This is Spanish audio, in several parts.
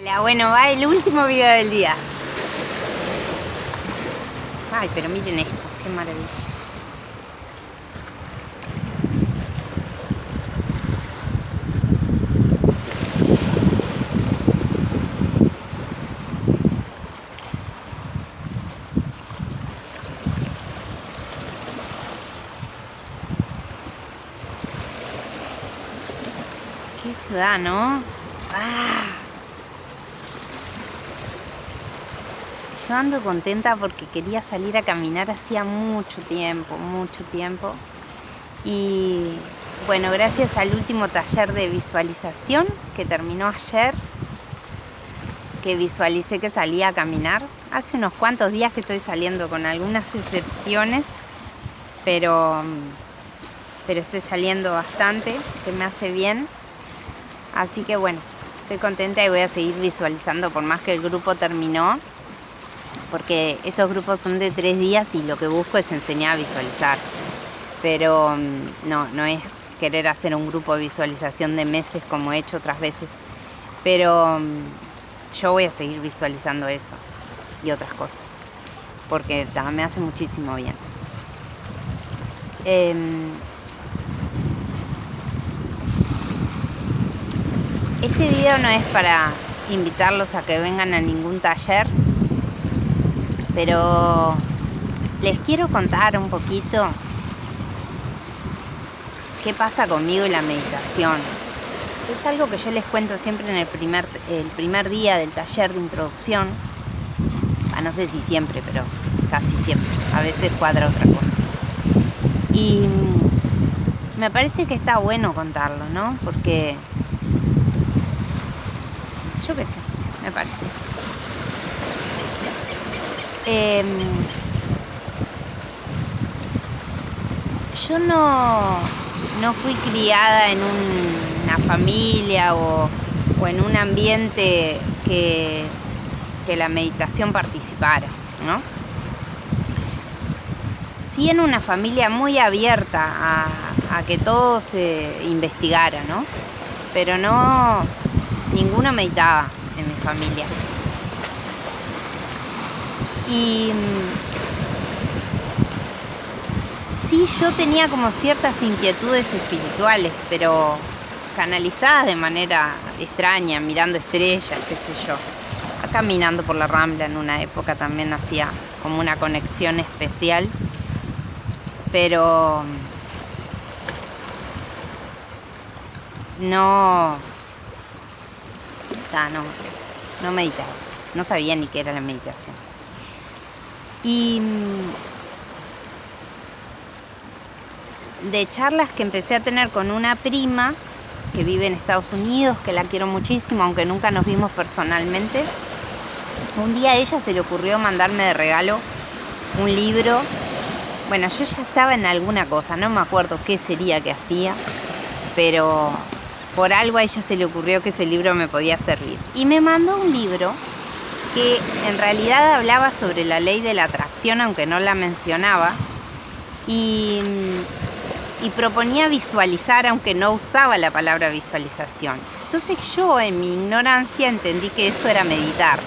Hola, bueno, va el último video del día. Ay, pero miren esto, qué maravilla. Qué ciudad, ¿no? Yo ando contenta porque quería salir a caminar hacía mucho tiempo. Y bueno, gracias al último taller de visualización que terminó ayer, que visualicé que salía a caminar. Hace unos cuantos días que estoy saliendo, con algunas excepciones, pero estoy saliendo bastante, que me hace bien. Así que bueno, estoy contenta y voy a seguir visualizando por más que el grupo terminó, porque estos grupos son de 3 días y lo que busco es enseñar a visualizar. Pero no es querer hacer un grupo de visualización de meses como he hecho otras veces. Pero yo voy a seguir visualizando eso y otras cosas, porque me hace muchísimo bien. Este video no es para invitarlos a que vengan a ningún taller, pero les quiero contar un poquito qué pasa conmigo y la meditación. Es algo que yo les cuento siempre en el primer día del taller de introducción. No sé si siempre, pero casi siempre. A veces cuadra otra cosa. Y me parece que está bueno contarlo, ¿no? Porque yo qué sé, me parece. Yo no fui criada en una familia o en un ambiente que la meditación participara, ¿no? Sí, en una familia muy abierta a que todo se investigara, ¿no? Pero ninguno meditaba en mi familia. Y sí, yo tenía como ciertas inquietudes espirituales, pero canalizadas de manera extraña, mirando estrellas, qué sé yo. Caminando por la Rambla en una época también hacía como una conexión especial, pero no meditaba, no sabía ni qué era la meditación. Y de charlas que empecé a tener con una prima que vive en Estados Unidos, que la quiero muchísimo, aunque nunca nos vimos personalmente, un día a ella se le ocurrió mandarme de regalo un libro. Bueno, yo ya estaba en alguna cosa, no me acuerdo qué sería que hacía, pero por algo a ella se le ocurrió que ese libro me podía servir. Y me mandó un libro que en realidad hablaba sobre la ley de la atracción, aunque no la mencionaba, y proponía visualizar, aunque no usaba la palabra visualización. Entonces yo, en mi ignorancia, entendí que eso era meditar.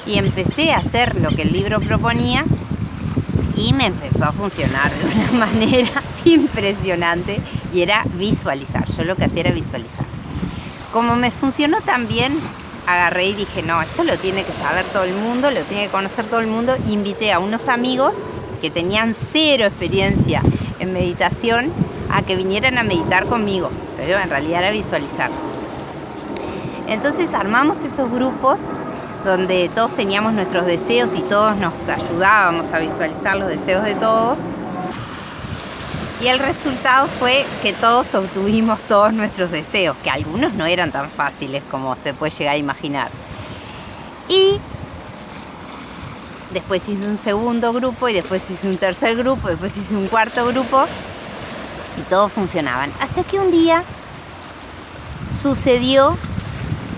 Y empecé a hacer lo que el libro proponía y me empezó a funcionar de una manera impresionante, y era visualizar. Yo lo que hacía era visualizar. Como me funcionó tan bien, agarré y dije, no, esto lo tiene que saber todo el mundo, lo tiene que conocer todo el mundo. Invité a unos amigos que tenían 0 experiencia en meditación a que vinieran a meditar conmigo, pero en realidad era visualizar. Entonces armamos esos grupos donde todos teníamos nuestros deseos y todos nos ayudábamos a visualizar los deseos de todos. Y el resultado fue que todos obtuvimos todos nuestros deseos, que algunos no eran tan fáciles como se puede llegar a imaginar. Y después hice un segundo grupo, y después hice un tercer grupo, después hice un cuarto grupo, y todos funcionaban. Hasta que un día sucedió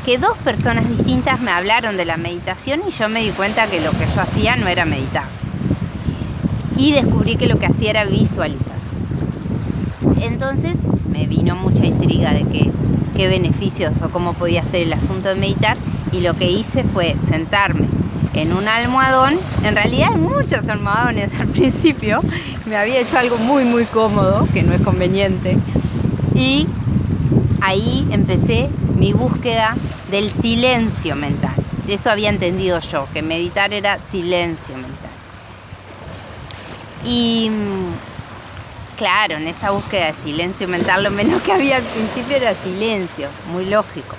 que 2 personas distintas me hablaron de la meditación, y yo me di cuenta que lo que yo hacía no era meditar. Y descubrí que lo que hacía era visualizar. Entonces me vino mucha intriga de qué beneficios o cómo podía ser el asunto de meditar, y lo que hice fue sentarme en un almohadón, en realidad en muchos almohadones al principio, me había hecho algo muy muy cómodo, que no es conveniente, y ahí empecé mi búsqueda del silencio mental. Eso había entendido yo, que meditar era silencio mental. Y claro, en esa búsqueda de silencio mental lo menos que había al principio era silencio, muy lógico.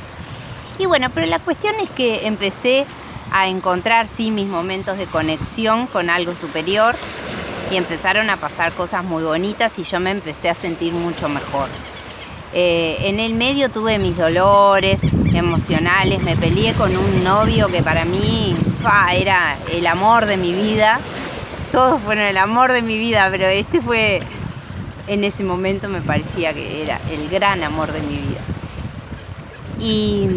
Y bueno, pero la cuestión es que empecé a encontrar sí mis momentos de conexión con algo superior y empezaron a pasar cosas muy bonitas y yo me empecé a sentir mucho mejor. En el medio tuve mis dolores emocionales, me peleé con un novio que para mí era el amor de mi vida. Todos fueron el amor de mi vida, pero este fue, en ese momento me parecía que era el gran amor de mi vida. Y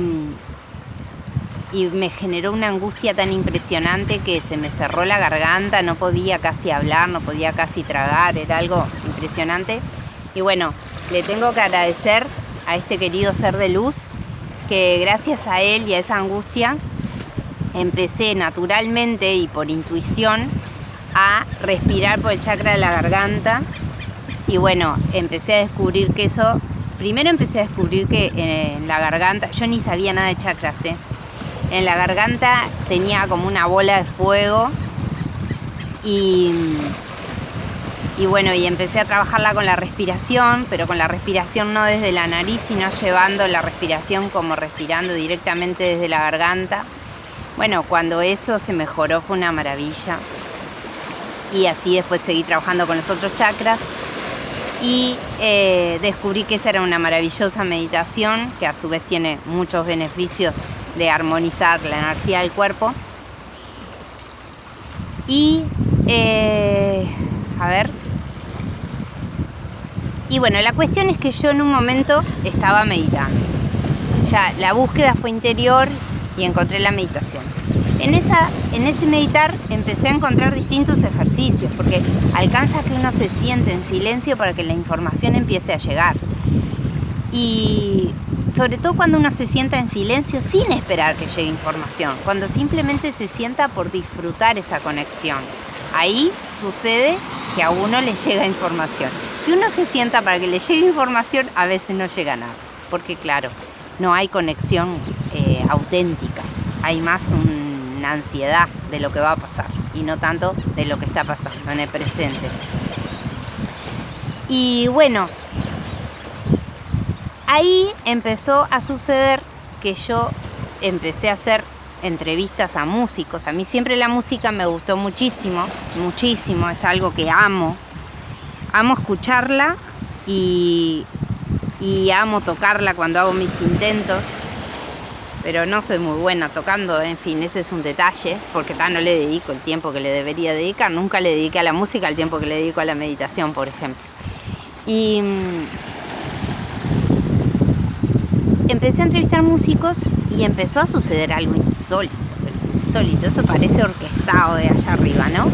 me generó una angustia tan impresionante que se me cerró la garganta, no podía casi hablar, no podía casi tragar, era algo impresionante. Y bueno, le tengo que agradecer a este querido ser de luz, que gracias a él y a esa angustia empecé naturalmente y por intuición a respirar por el chakra de la garganta. Y bueno, empecé a descubrir que eso, primero empecé a descubrir que en la garganta, yo ni sabía nada de chakras, en la garganta tenía como una bola de fuego y bueno, y empecé a trabajarla con la respiración, pero con la respiración no desde la nariz, sino llevando la respiración como respirando directamente desde la garganta. Bueno, cuando eso se mejoró fue una maravilla. Y así después seguí trabajando con los otros chakras y descubrí que esa era una maravillosa meditación que a su vez tiene muchos beneficios de armonizar la energía del cuerpo. Y y bueno, la cuestión es que yo en un momento estaba meditando. Ya la búsqueda fue interior y encontré la meditación. En ese meditar empecé a encontrar distintos ejercicios, porque alcanza que uno se siente en silencio para que la información empiece a llegar. Y sobre todo cuando uno se sienta en silencio sin esperar que llegue información, cuando simplemente se sienta por disfrutar esa conexión. Ahí sucede que a uno le llega información. Si uno se sienta para que le llegue información, a veces no llega nada, porque claro, no hay conexión auténtica, hay más una ansiedad de lo que va a pasar y no tanto de lo que está pasando en el presente. Y bueno, ahí empezó a suceder que yo empecé a hacer entrevistas a músicos. A mí siempre la música me gustó muchísimo, muchísimo, es algo que amo escucharla y amo tocarla cuando hago mis intentos, pero no soy muy buena tocando, en fin, ese es un detalle, porque no le dedico el tiempo que le debería dedicar, nunca le dediqué a la música el tiempo que le dedico a la meditación, por ejemplo. Y empecé a entrevistar músicos y empezó a suceder algo insólito, eso parece orquestado de allá arriba, ¿no?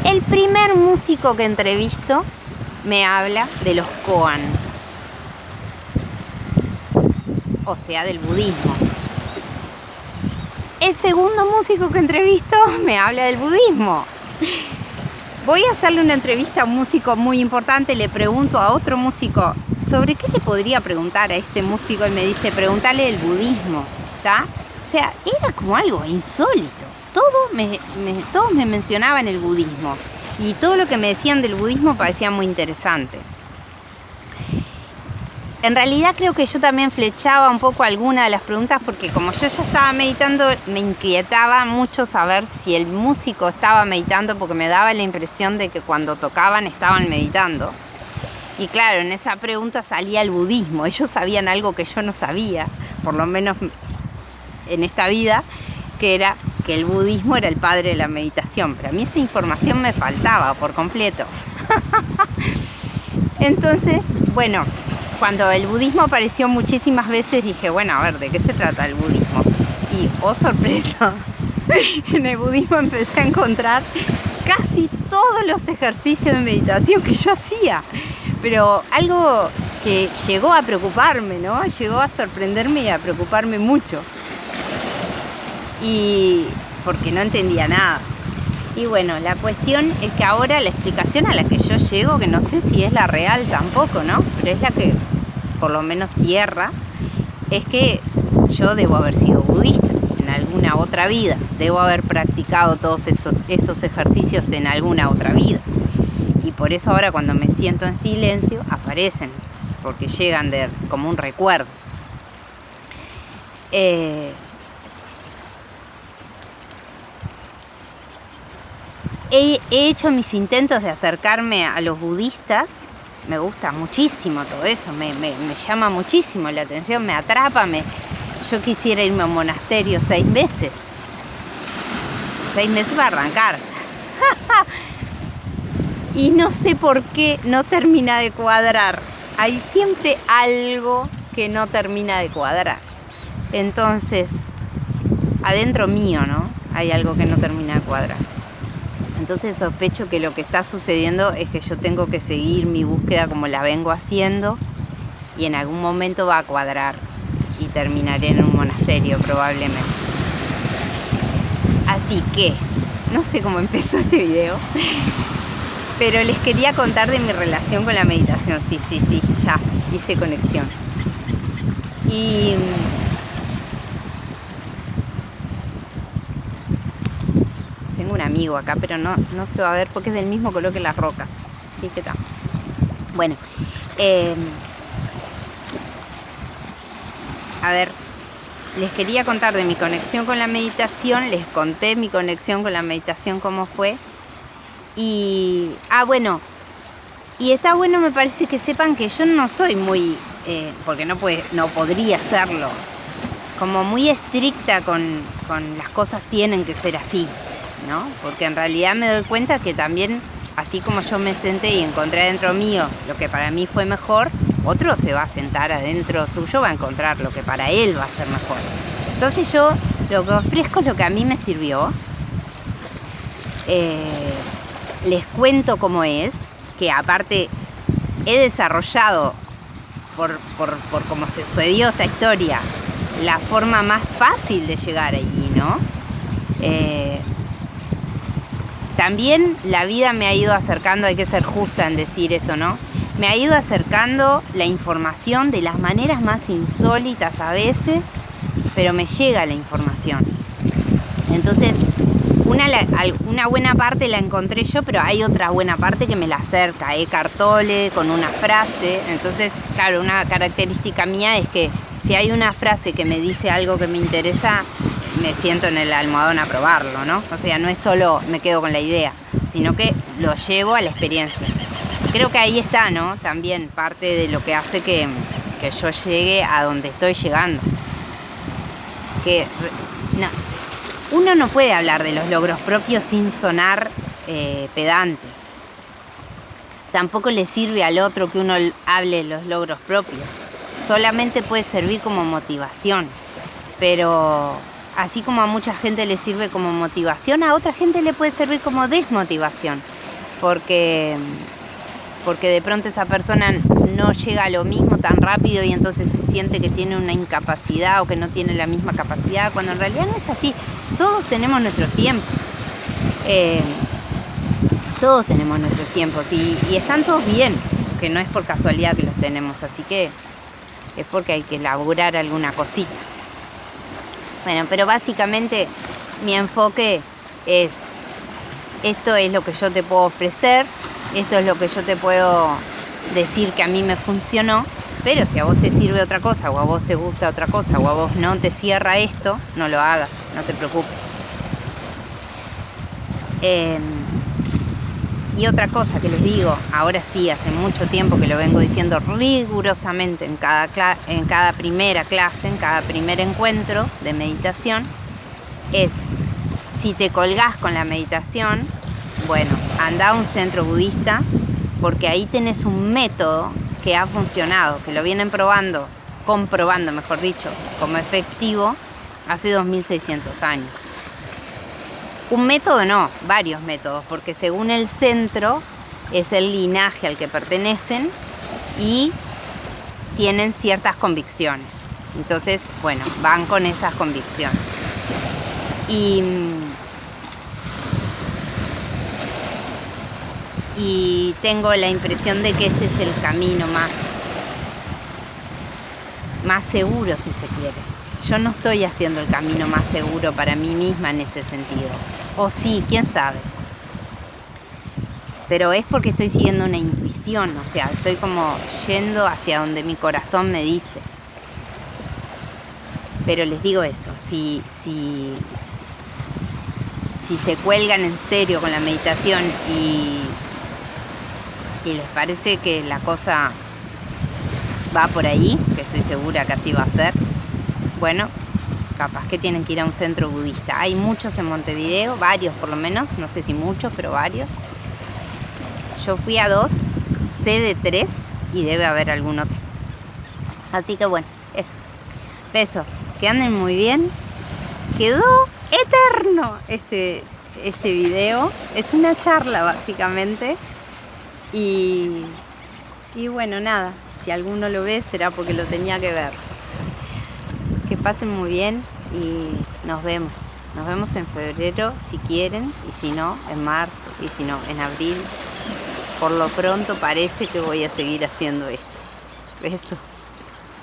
El primer músico que entrevisto me habla de los koan, o sea, del budismo. El segundo músico que entrevisto me habla del budismo. Voy a hacerle una entrevista a un músico muy importante, le pregunto a otro músico sobre qué le podría preguntar a este músico y me dice, pregúntale del budismo, ¿está? O sea, era como algo insólito. Todos me mencionaban el budismo y todo lo que me decían del budismo parecía muy interesante. En realidad creo que yo también flechaba un poco alguna de las preguntas porque como yo ya estaba meditando, me inquietaba mucho saber si el músico estaba meditando porque me daba la impresión de que cuando tocaban estaban meditando. Y claro, en esa pregunta salía el budismo. Ellos sabían algo que yo no sabía, por lo menos en esta vida, que era que el budismo era el padre de la meditación. Pero a mí esa información me faltaba por completo. Entonces, bueno, cuando el budismo apareció muchísimas veces dije, bueno, a ver, ¿de qué se trata el budismo? Y, oh sorpresa, en el budismo empecé a encontrar casi todos los ejercicios de meditación que yo hacía. Pero algo que llegó a preocuparme, ¿no? Llegó a sorprenderme y a preocuparme mucho. y porque no entendía nada. Y bueno, la cuestión es que ahora la explicación a la que yo llego, que no sé si es la real tampoco, ¿no? Pero es la que por lo menos cierra, es que yo debo haber sido budista en alguna otra vida, debo haber practicado todos esos ejercicios en alguna otra vida. Y por eso ahora cuando me siento en silencio aparecen, porque llegan como un recuerdo. He hecho mis intentos de acercarme a los budistas. Me gusta muchísimo todo eso, me llama muchísimo la atención, me atrapa. Yo quisiera irme a un monasterio 6 meses. 6 meses para arrancar. Y no sé por qué no termina de cuadrar. Hay siempre algo que no termina de cuadrar. Entonces, adentro mío, ¿no? Hay algo que no termina de cuadrar. Entonces sospecho que lo que está sucediendo es que yo tengo que seguir mi búsqueda como la vengo haciendo y en algún momento va a cuadrar y terminaré en un monasterio probablemente. Así que, no sé cómo empezó este video, pero les quería contar de mi relación con la meditación. Sí, ya hice conexión. Y tengo un amigo acá, pero no se va a ver porque es del mismo color que las rocas. Así que está. Bueno, a ver, les quería contar de mi conexión con la meditación. Les conté mi conexión con la meditación, cómo fue. Y, bueno, y está bueno, me parece que sepan que yo no soy muy, porque no podría serlo, como muy estricta con las cosas tienen que ser así, ¿no? Porque en realidad me doy cuenta que también, así como yo me senté y encontré adentro mío lo que para mí fue mejor, otro se va a sentar adentro suyo, va a encontrar lo que para él va a ser mejor. Entonces yo lo que ofrezco es lo que a mí me sirvió. Les cuento cómo es, que aparte he desarrollado por cómo se sucedió esta historia, la forma más fácil de llegar allí, ¿no? También la vida me ha ido acercando, hay que ser justa en decir eso, ¿no? Me ha ido acercando la información de las maneras más insólitas a veces, pero me llega la información. Entonces, una buena parte la encontré yo, pero hay otra buena parte que me la acerca, Eckhart Tolle, con una frase. Entonces, claro, una característica mía es que si hay una frase que me dice algo que me interesa, me siento en el almohadón a probarlo, ¿no? O sea, no es solo me quedo con la idea, sino que lo llevo a la experiencia. Creo que ahí está, ¿no? También parte de lo que hace que yo llegue a donde estoy llegando. Uno no puede hablar de los logros propios sin sonar pedante. Tampoco le sirve al otro que uno hable de los logros propios. Solamente puede servir como motivación. Pero así como a mucha gente le sirve como motivación, a otra gente le puede servir como desmotivación. Porque de pronto esa persona no llega a lo mismo tan rápido y entonces se siente que tiene una incapacidad o que no tiene la misma capacidad, cuando en realidad no es así. Todos tenemos nuestros tiempos. Todos tenemos nuestros tiempos y están todos bien, que no es por casualidad que los tenemos, así que es porque hay que elaborar alguna cosita. Bueno, pero básicamente mi enfoque es: esto es lo que yo te puedo ofrecer, esto es lo que yo te puedo decir que a mí me funcionó, pero si a vos te sirve otra cosa, o a vos te gusta otra cosa, o a vos no te cierra esto, no lo hagas, no te preocupes. Y otra cosa que les digo, ahora sí, hace mucho tiempo que lo vengo diciendo rigurosamente en cada primera clase, en cada primer encuentro de meditación, es: si te colgás con la meditación, bueno, anda a un centro budista, porque ahí tenés un método que ha funcionado, que lo vienen comprobando, mejor dicho, como efectivo hace 2600 años. Un método no, varios métodos, porque según el centro es el linaje al que pertenecen y tienen ciertas convicciones. Entonces, bueno, van con esas convicciones. Y tengo la impresión de que ese es el camino más seguro, si se quiere. Yo no estoy haciendo el camino más seguro para mí misma en ese sentido. O sí, quién sabe. Pero es porque estoy siguiendo una intuición, o sea, estoy como yendo hacia donde mi corazón me dice. Pero les digo eso, si se cuelgan en serio con la meditación y les parece que la cosa va por ahí, que estoy segura que así va a ser, bueno, capaz que tienen que ir a un centro budista. Hay muchos en Montevideo, varios por lo menos, no sé si muchos, pero varios. Yo fui a 2, sé de 3 y debe haber algún otro. Así que bueno, eso. Beso, que anden muy bien. Quedó eterno este video. Es una charla básicamente. Y bueno, nada, si alguno lo ve será porque lo tenía que ver. Que pasen muy bien y nos vemos. Nos vemos en febrero si quieren, y si no, en marzo, y si no, en abril. Por lo pronto parece que voy a seguir haciendo esto. Beso.